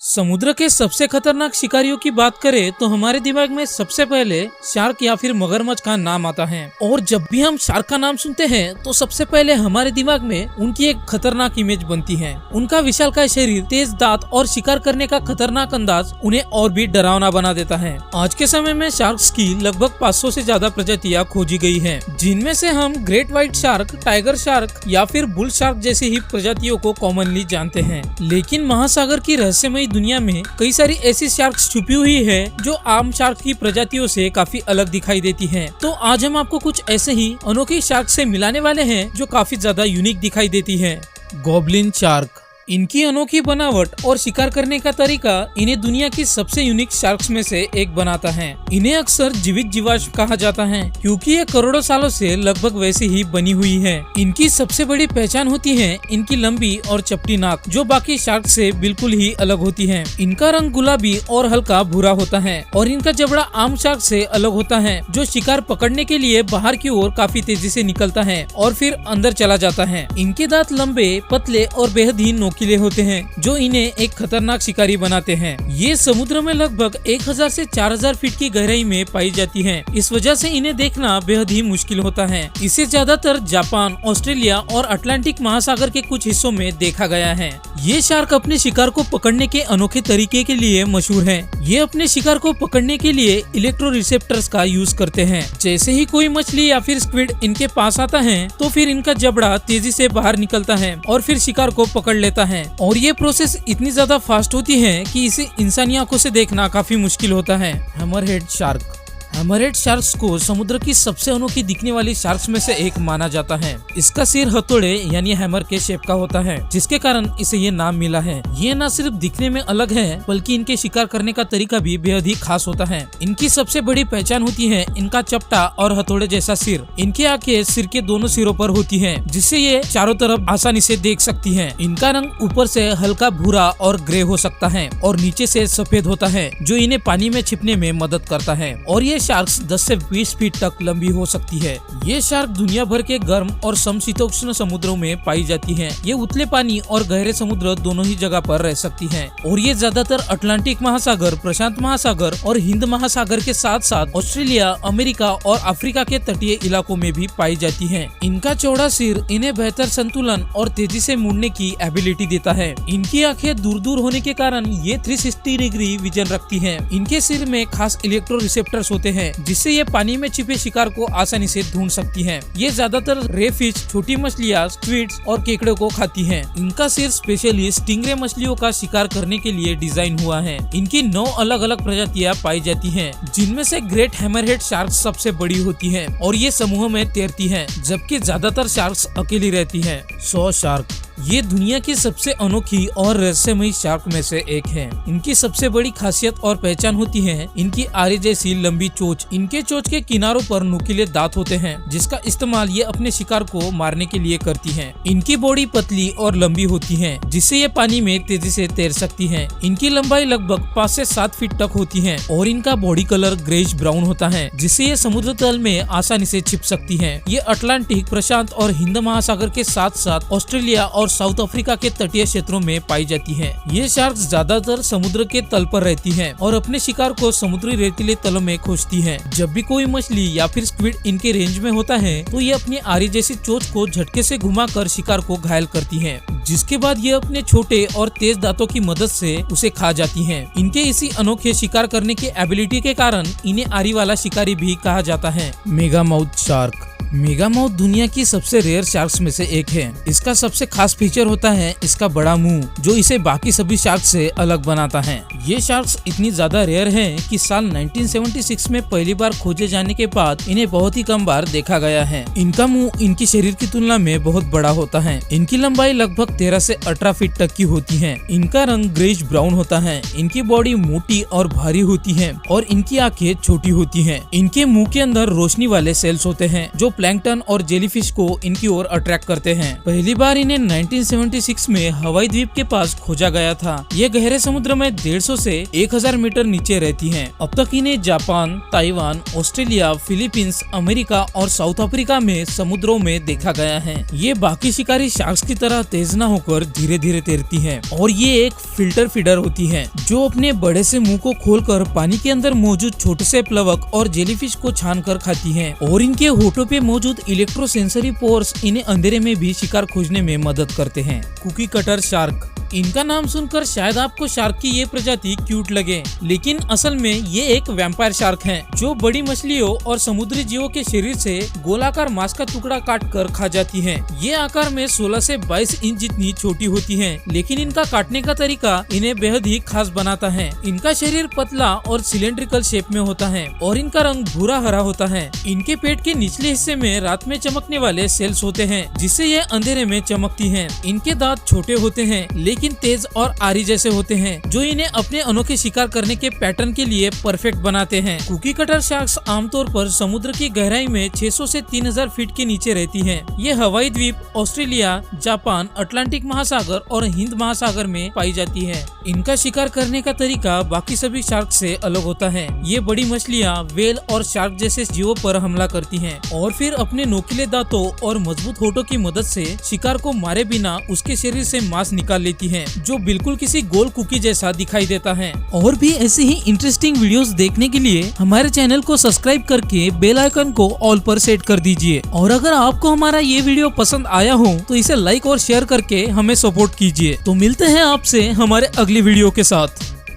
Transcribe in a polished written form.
समुद्र के सबसे खतरनाक शिकारियों की बात करें तो हमारे दिमाग में सबसे पहले शार्क या फिर मगरमच्छ का नाम आता है। और जब भी हम शार्क का नाम सुनते हैं तो सबसे पहले हमारे दिमाग में उनकी एक खतरनाक इमेज बनती है। उनका विशालकाय शरीर, तेज दांत और शिकार करने का खतरनाक अंदाज उन्हें और भी डरावना बना देता है। आज के समय में शार्क्स की लगभग 500 से ज्यादा प्रजातियां खोजी गई हैं, जिनमें से हम great white shark, tiger shark या फिर बुल शार्क जैसी ही प्रजातियों को कॉमनली जानते हैं। लेकिन महासागर की रहस्यमयी दुनिया में कई सारी ऐसी शार्क्स छुपी हुई है जो आम शार्क की प्रजातियों से काफी अलग दिखाई देती हैं। तो आज हम आपको कुछ ऐसे ही अनोखे शार्क से मिलाने वाले हैं जो काफी ज्यादा यूनिक दिखाई देती है। Goblin shark. इनकी अनोखी बनावट और शिकार करने का तरीका इन्हें दुनिया की सबसे यूनिक शार्क्स में से एक बनाता है। इन्हें अक्सर जीवित जीवाश्म कहा जाता है क्योंकि ये करोड़ों सालों से लगभग वैसे ही बनी हुई है। इनकी सबसे बड़ी पहचान होती है इनकी लंबी और चपटी नाक, जो बाकी शार्क से बिल्कुल ही अलग होती है। इनका रंग गुलाबी और हल्का भूरा होता है और इनका जबड़ा आम शार्क से अलग होता है, जो शिकार पकड़ने के लिए बाहर की ओर काफी तेजी से निकलता है और फिर अंदर चला जाता है। इनके दांत लंबे, पतले और बेहद ही नोकीले होते हैं, जो इन्हें एक खतरनाक शिकारी बनाते हैं। ये समुद्र में लगभग 1000 से 4000 फीट की गहराई में पाई जाती हैं। इस वजह से इन्हें देखना बेहद ही मुश्किल होता है। इसे ज्यादातर जापान, ऑस्ट्रेलिया और अटलांटिक महासागर के कुछ हिस्सों में देखा गया है। ये शार्क अपने शिकार को पकड़ने के अनोखे तरीके के लिए मशहूर है। ये अपने शिकार को पकड़ने के लिए इलेक्ट्रो रिसेप्टर्स का यूज करते हैं। जैसे ही कोई मछली या फिर स्क्विड इनके पास आता है तो फिर इनका जबड़ा तेजी से बाहर निकलता है और फिर शिकार को पकड़ लेता है। और ये प्रोसेस इतनी ज्यादा फास्ट होती है कि इसे इंसानी आंखों से देखना काफी मुश्किल होता है। Hammerhead shark. हैमरहेड शार्क्स को समुद्र की सबसे अनोखी दिखने वाली शार्क्स में से एक माना जाता है। इसका सिर हथौड़े यानी हैमर के शेप का होता है, जिसके कारण इसे ये नाम मिला है। ये न सिर्फ दिखने में अलग है बल्कि इनके शिकार करने का तरीका भी बेहद ही खास होता है। इनकी सबसे बड़ी पहचान होती है इनका चपटा और हथौड़े जैसा सिर। इनकी आंखें सिर के दोनों सिरों पर होती है, जिससे ये चारों तरफ आसानी से देख सकती है। इनका रंग ऊपर से हल्का भूरा और ग्रे हो सकता है और नीचे से सफेद होता है, जो इन्हें पानी में छिपने में मदद करता है। और ये शार्क्स 10 से 20 फीट तक लंबी हो सकती है। ये शार्क दुनिया भर के गर्म और समशीतोष्ण समुद्रों में पाई जाती है। ये उतले पानी और गहरे समुद्र दोनों ही जगह पर रह सकती है और ये ज्यादातर अटलांटिक महासागर, प्रशांत महासागर और हिंद महासागर के साथ साथ ऑस्ट्रेलिया, अमेरिका और अफ्रीका के तटीय इलाकों में भी पाई जाती है। इनका चौड़ा सिर इन्हें बेहतर संतुलन और तेजी से मुड़ने की एबिलिटी देता है। इनकी आंखें दूर दूर होने के कारण ये 360 डिग्री विजन रखती है। इनके सिर में खास इलेक्ट्रो रिसेप्टर्स होते हैं, जिससे ये पानी में छिपे शिकार को आसानी से ढूंढ सकती हैं। ये ज्यादातर रे फिश, छोटी मछलियाँ, स्क्विड्स और केकड़े को खाती हैं। इनका सिर स्पेशली स्टिंगरे मछलियों का शिकार करने के लिए डिजाइन हुआ है। इनकी 9 अलग अलग प्रजातियां पाई जाती हैं, जिनमें से ग्रेट हैमरहेड शार्क सबसे बड़ी होती है और ये समूह में तैरती है, जबकि ज्यादातर शार्क्स अकेली रहती है। Saw shark. ये दुनिया की सबसे अनोखी और रहस्यमयी शार्क में से एक है। इनकी सबसे बड़ी खासियत और पहचान होती है इनकी आरे जैसी लंबी चोंच। इनके चोंच के किनारों पर नुकीले दांत होते हैं, जिसका इस्तेमाल ये अपने शिकार को मारने के लिए करती हैं। इनकी बॉडी पतली और लंबी होती है, जिससे ये पानी में तेजी से तैर सकती है। इनकी लंबाई लगभग 5 से 7 फीट तक होती है और इनका बॉडी कलर ग्रेइश ब्राउन होता है, जिससे ये समुद्र तल में आसानी से छिप सकती है। ये अटलांटिक, प्रशांत और हिंद महासागर के साथ साथ ऑस्ट्रेलिया और साउथ अफ्रीका के तटीय क्षेत्रों में पाई जाती है। ये शार्क्स ज्यादातर समुद्र के तल पर रहती है और अपने शिकार को समुद्री रेतीले तलों में खोजती है। जब भी कोई मछली या फिर स्क्विड इनके रेंज में होता है तो ये अपनी आरी जैसी चोंच को झटके से घुमाकर शिकार को घायल करती है, जिसके बाद ये अपने छोटे और तेज दांतों की मदद से उसे खा जाती हैं। इनके इसी अनोखे शिकार करने की एबिलिटी के कारण इन्हें आरी वाला शिकारी भी कहा जाता है। मेगामाउथ शार्क। मेगामाउथ दुनिया की सबसे रेयर शार्क्स में से एक है। इसका सबसे खास फीचर होता है इसका बड़ा मुंह, जो इसे बाकी सभी शार्क से अलग बनाता है। ये शार्क्स इतनी ज्यादा रेयर हैं कि साल 1976 में पहली बार खोजे जाने के बाद इन्हें बहुत ही कम बार देखा गया है। इनका मुंह इनकी शरीर की तुलना में बहुत बड़ा होता है। इनकी लंबाई लगभग 13 से 18 फीट तक की होती है। इनका रंग ग्रेइश ब्राउन होता है। इनकी बॉडी मोटी और भारी होती है और इनकी आंखें छोटी होती हैं। इनके मुंह के अंदर रोशनी वाले सेल्स होते हैं, जो प्लैंकटन और जेलीफिश को इनकी ओर अट्रैक्ट करते हैं। पहली बार इन्हें 1976 में हवाई द्वीप के पास खोजा गया था। ये गहरे समुद्र में 150 से 1000 मीटर नीचे रहती हैं। अब तक इन्हें Japan, Taiwan, Australia, Philippines, America और साउथ अफ्रीका में समुद्रों में देखा गया है। ये बाकी शिकारी शार्क्स की तरह तेज न होकर धीरे धीरे तैरती है और ये एक फिल्टर फीडर होती है जो अपने बड़े से मुंह को खोलकर पानी के अंदर मौजूद छोटे से प्लवक और जेलीफिश को छान कर खाती है। और इनके होठों पे मौजूद इलेक्ट्रोसेंसरी पोर्स इन्हें अंधेरे में भी शिकार खोजने में मदद करते हैं। कुकी कटर शार्क, इनका नाम सुनकर शायद आपको शार्क की ये प्रजाति क्यूट लगे, लेकिन असल में ये एक वैम्पायर शार्क है जो बड़ी मछलियों और समुद्री जीवों के शरीर से गोलाकार मांस का टुकड़ा काट कर खा जाती है। ये आकार में 16 से 22 इंच जितनी छोटी होती है, लेकिन इनका काटने का तरीका इन्हें बेहद ही खास बनाता है। इनका शरीर पतला और सिलेंड्रिकल शेप में होता है और इनका रंग भूरा हरा होता है। इनके पेट के निचले हिस्से में रात में चमकने वाले सेल्स होते हैं जिससे ये अंधेरे में चमकती है। इनके दांत छोटे होते हैं लेकिन तेज और आरी जैसे होते हैं जो इन्हें अपने अनोखे शिकार करने के पैटर्न के लिए परफेक्ट बनाते हैं। कुकी कटर शार्क्स आमतौर पर समुद्र की गहराई में 600 से 3000 फीट के नीचे रहती हैं। ये हवाई द्वीप, ऑस्ट्रेलिया, जापान, अटलांटिक महासागर और हिंद महासागर में पाई जाती है। इनका शिकार करने का तरीका बाकी सभी शार्क से अलग होता है। ये बड़ी मछलियाँ, वेल और शार्क जैसे जीवों पर हमला करती हैं और फिर अपने नोकीले दांतों और मजबूत होठों की मदद से शिकार को मारे बिना उसके शरीर से मांस निकाल लेती हैं, जो बिल्कुल किसी गोल कुकी जैसा दिखाई देता है। और भी ऐसे ही इंटरेस्टिंग वीडियोस देखने के लिए हमारे चैनल को सब्सक्राइब करके बेल आइकन को ऑल पर सेट कर दीजिए। और अगर आपको हमारा ये वीडियो पसंद आया हो तो इसे लाइक और शेयर करके हमें सपोर्ट कीजिए। तो मिलते हैं आपसे हमारे अगली वीडियो के साथ।